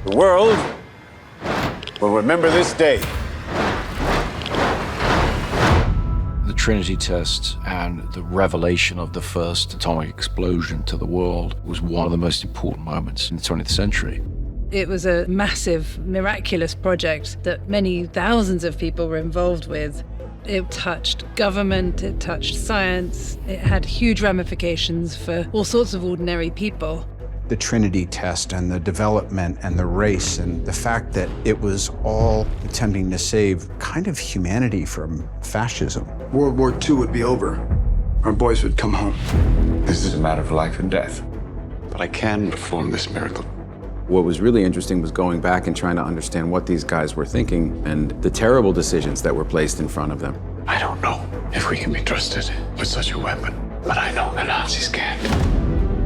The world will remember this day. The Trinity test and the revelation of the first atomic explosion to the world was one of the most important moments in the 20th century. It was a massive, miraculous project that many thousands of people were involved with. It touched government, it touched science, it had huge ramifications for all sorts of ordinary people. The Trinity test and the development and the race and the fact that it was all attempting to save kind of humanity from fascism. World War II would be over. Our boys would come home. This is a matter of life and death. But I can perform this miracle. What was really interesting was going back and trying to understand what these guys were thinking and the terrible decisions that were placed in front of them. I don't know if we can be trusted with such a weapon, but I know the Nazis can't.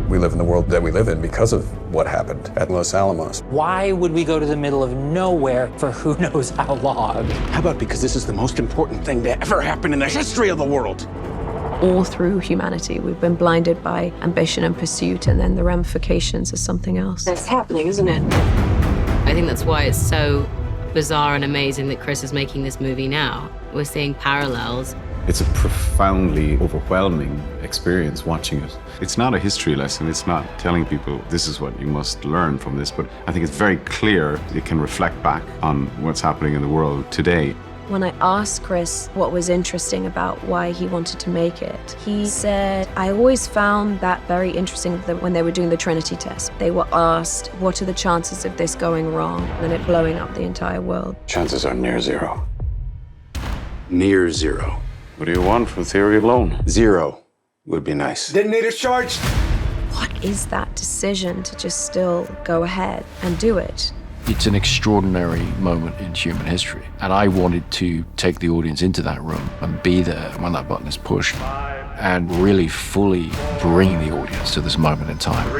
We live in the world that we live in because of what happened at Los Alamos. Why would we go to the middle of nowhere for who knows how long? How about because this is the most important thing to ever happen in the history of the world? All through humanity, we've been blinded by ambition and pursuit, and then the ramifications of something else. It's happening, isn't it? I think that's why it's so bizarre and amazing that Chris is making this movie now. We're seeing parallels. It's a profoundly overwhelming experience watching it. It's not a history lesson. It's not telling people this is what you must learn from this, but I think it's very clear it can reflect back on what's happening in the world today. When I asked Chris what was interesting about why he wanted to make it, he said, I always found that very interesting that when they were doing the Trinity test, they were asked, what are the chances of this going wrong and it blowing up the entire world? Chances are near zero. Near zero. What do you want from theory alone? Zero would be nice. Detonators charged. What is that decision to just still go ahead and do it? It's an extraordinary moment in human history. And I wanted to take the audience into that room and be there when that button is pushed and really fully bring the audience to this moment in time.